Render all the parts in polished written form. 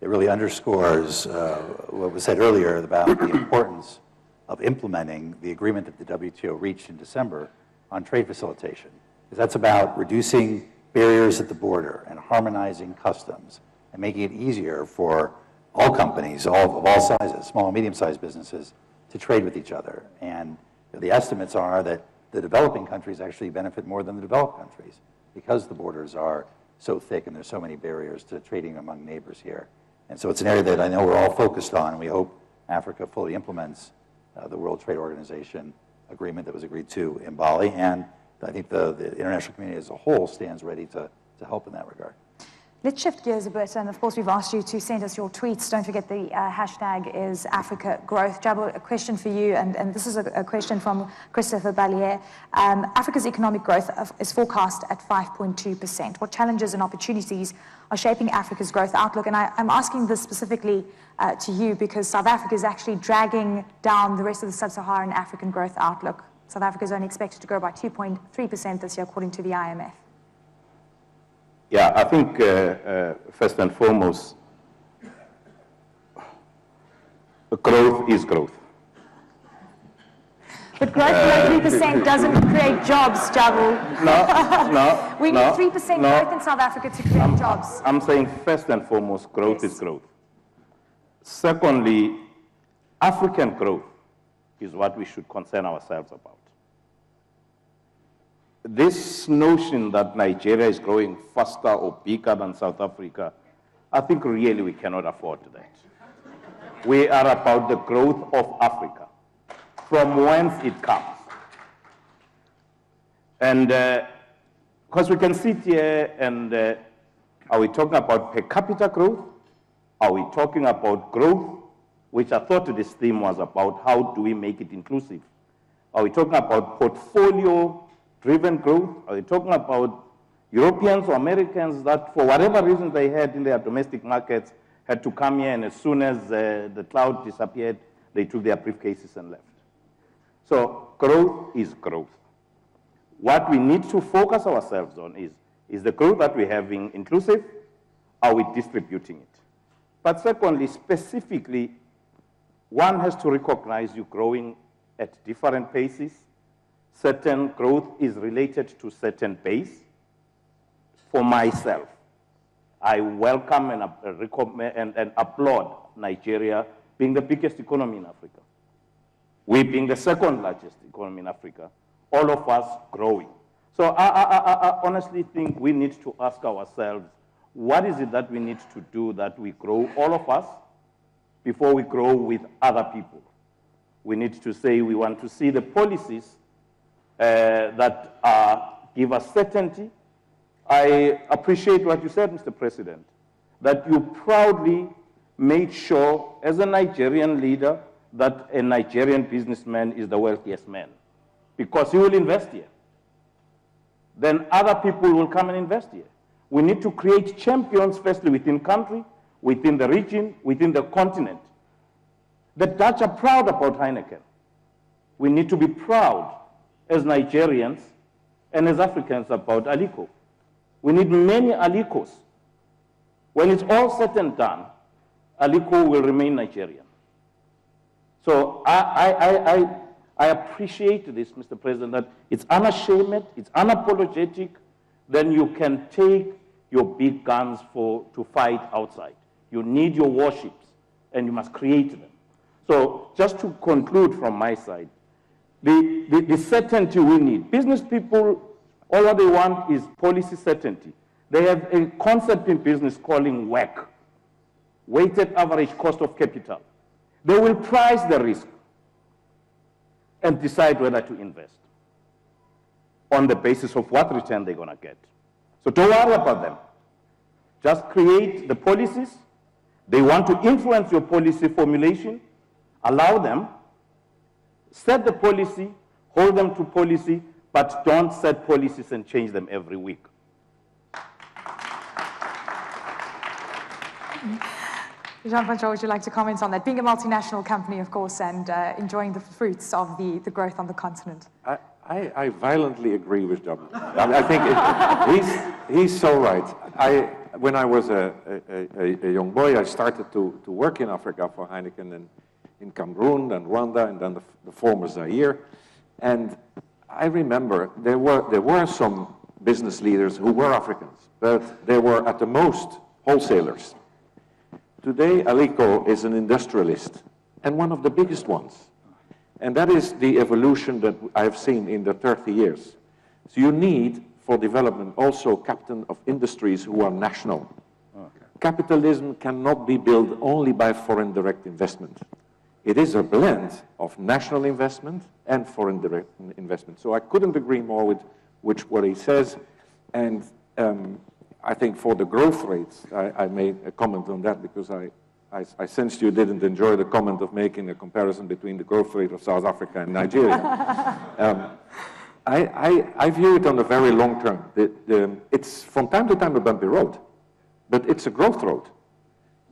that really underscores what was said earlier about the importance of implementing the agreement that the WTO reached in December on trade facilitation. Because that's about reducing barriers at the border and harmonizing customs and making it easier for all companies of all sizes, small and medium-sized businesses, to trade with each other. And the estimates are that the developing countries actually benefit more than the developed countries because the borders are so thick and there's so many barriers to trading among neighbors here. And so it's an area that I know we're all focused on, and we hope Africa fully implements the World Trade Organization agreement that was agreed to in Bali. And I think the international community as a whole stands ready to help in that regard. Let's shift gears a bit, and of course we've asked you to send us your tweets. Don't forget the hashtag is Africa Growth. Jabo, a question for you, and this is a question from Christopher Ballier. Africa's economic growth is forecast at 5.2%. What challenges and opportunities are shaping Africa's growth outlook? And I'm asking this specifically to you because South Africa is actually dragging down the rest of the sub-Saharan African growth outlook. South Africa is only expected to grow by 2.3% this year, according to the IMF. Yeah, I think first and foremost, growth is growth. But growth below 3% doesn't create jobs, Jabo. No. We need 3% growth in South Africa to create jobs. I'm saying first and foremost, growth is growth. Secondly, African growth is what we should concern ourselves about. This notion that Nigeria is growing faster or bigger than South Africa, I think really we cannot afford that. We are about the growth of Africa, from whence it comes. And because we can sit here and are we talking about per capita growth? Are we talking about growth, which I thought this theme was about how do we make it inclusive? Are we talking about portfolio-driven growth? Are we talking about Europeans or Americans that for whatever reason they had in their domestic markets had to come here, and as soon as the cloud disappeared, they took their briefcases and left? So growth is growth. What we need to focus ourselves on is the growth that we're having inclusive? Are we distributing it? But secondly, specifically, one has to recognize you're growing at different paces. Certain growth is related to certain base. For myself, I welcome and applaud Nigeria being the biggest economy in Africa. We being the second largest economy in Africa, all of us growing. So I honestly think we need to ask ourselves, what is it that we need to do that we grow, all of us, before we grow with other people? We need to say we want to see the policies that give us certainty. I appreciate what you said, Mr. President, that you proudly made sure as a Nigerian leader that a Nigerian businessman is the wealthiest man because he will invest here. Then other people will come and invest here. We need to create champions, firstly within country, within the region, within the continent. The Dutch are proud about Heineken. We need to be proud as Nigerians and as Africans about Aliko. We need many Alikos. When it's all said and done, Aliko will remain Nigerian. So I appreciate this, Mr. President, that it's unashamed, it's unapologetic, then you can take your big guns to fight outside. You need your warships, and you must create them. So just to conclude from my side, the certainty we need. Business people, all what they want is policy certainty. They have a concept in business calling WACC, weighted average cost of capital. They will price the risk and decide whether to invest on the basis of what return they're going to get. So don't worry about them. Just create the policies. They want to influence your policy formulation. Allow them. Set the policy, hold them to policy, but don't set policies and change them every week. Jean-François, would you like to comment on that? Being a multinational company, of course, and enjoying the fruits of the growth on the continent. I violently agree with John. I think he's so right. when I was a young boy, I started to work in Africa for Heineken in Cameroon and Rwanda and then the former Zaire. And I remember there were some business leaders who were Africans, but they were at the most wholesalers. Today, Aliko is an industrialist and one of the biggest ones. And that is the evolution that I have seen in the 30 years. So you need, for development, also captain of industries who are national. Okay. Capitalism cannot be built only by foreign direct investment. It is a blend of national investment and foreign direct investment. So I couldn't agree more with what he says. And I think for the growth rates, I made a comment on that because I sensed you didn't enjoy the comment of making a comparison between the growth rate of South Africa and Nigeria. I view it on a very long term. It's from time to time a bumpy road, but it's a growth road.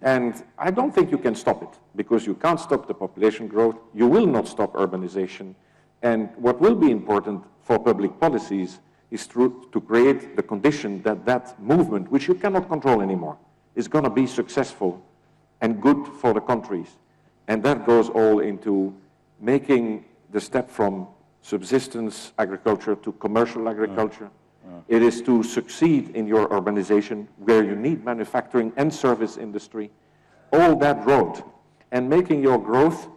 And I don't think you can stop it because you can't stop the population growth. You will not stop urbanization. And what will be important for public policies is to create the condition that that movement, which you cannot control anymore, is going to be successful and good for the countries. And that goes all into making the step from subsistence agriculture to commercial agriculture. It is to succeed in your urbanization where you need manufacturing and service industry, all that road, and making your growth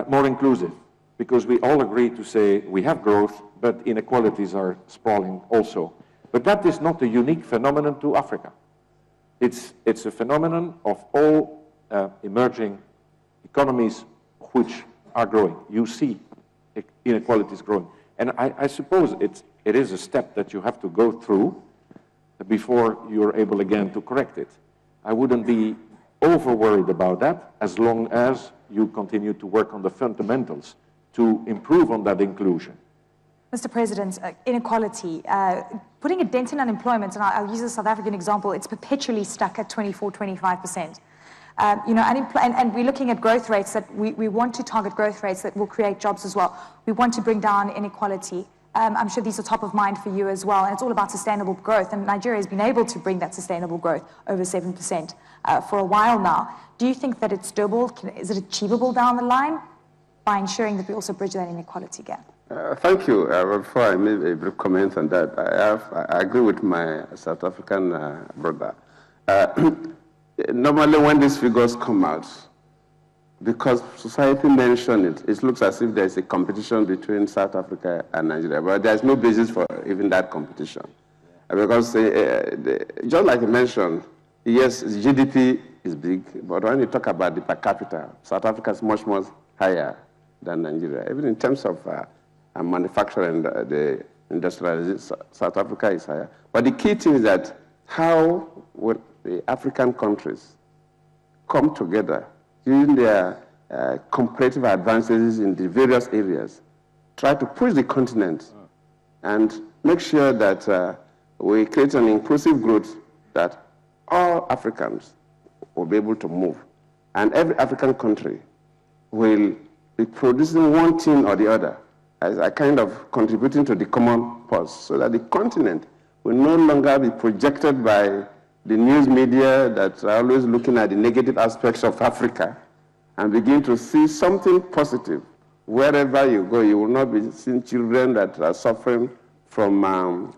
more inclusive. Because we all agree to say we have growth, but inequalities are sprawling also. But that is not a unique phenomenon to Africa. It's a phenomenon of all emerging economies which are growing. You see inequalities growing. And I suppose it is a step that you have to go through before you're able again to correct it. I wouldn't be over worried about that as long as you continue to work on the fundamentals to improve on that inclusion. Mr. President, inequality, putting a dent in unemployment, and I'll use the South African example, it's perpetually stuck at 24, 25%. And we're looking at growth rates that we want to target growth rates that will create jobs as well. We want to bring down inequality. I'm sure these are top of mind for you as well, and it's all about sustainable growth, and Nigeria has been able to bring that sustainable growth over 7% for a while now. Do you think that it's doable? Is it achievable down the line by ensuring that we also bridge that inequality gap? Thank you. Before I make a brief comment on that, I agree with my South African brother. Normally when these figures come out, because society mentioned it, it looks as if there's a competition between South Africa and Nigeria, but there's no basis for even that competition. Because just like you mentioned, yes, GDP is big, but when you talk about the per capita, South Africa is much more higher than Nigeria. Even in terms of manufacturing, the industrialization, South Africa is higher. But the key thing is that how would the African countries come together using their comparative advantages in the various areas, try to push the continent and make sure that we create an inclusive growth that all Africans will be able to move. And every African country will be producing one thing or the other as a kind of contributing to the common cause, so that the continent will no longer be projected by the news media that are always looking at the negative aspects of Africa and begin to see something positive. Wherever you go, you will not be seeing children that are suffering from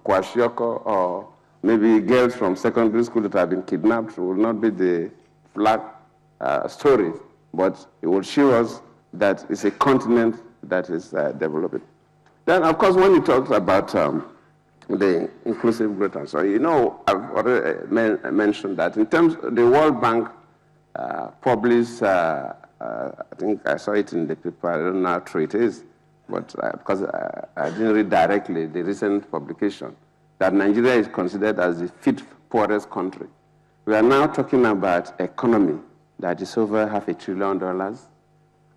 kwashiorkor, or maybe girls from secondary school that have been kidnapped. It will not be the flat story, but it will show us that it's a continent that is developing. Then, of course, when you talk about the inclusive growth and so, you know, I've already mentioned that in terms of the World Bank published, I think I saw it in the paper, I don't know how true it is, but because I didn't read directly the recent publication, that Nigeria is considered as the fifth poorest country. We are now talking about economy that is over $500 billion.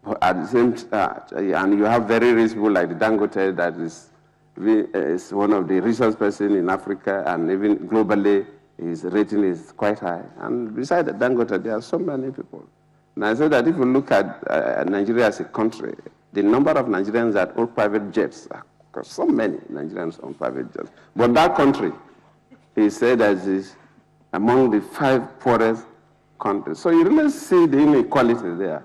But at the same time, and you have very rich people like the Dangote that is one of the richest person in Africa, and even globally his rating is quite high. And beside Dangote, there are so many people. And I say that if you look at Nigeria as a country, the number of Nigerians that own private jets, because so many Nigerians own private jets. But that country, he said that is among the 5 poorest countries. So you really see the inequality there.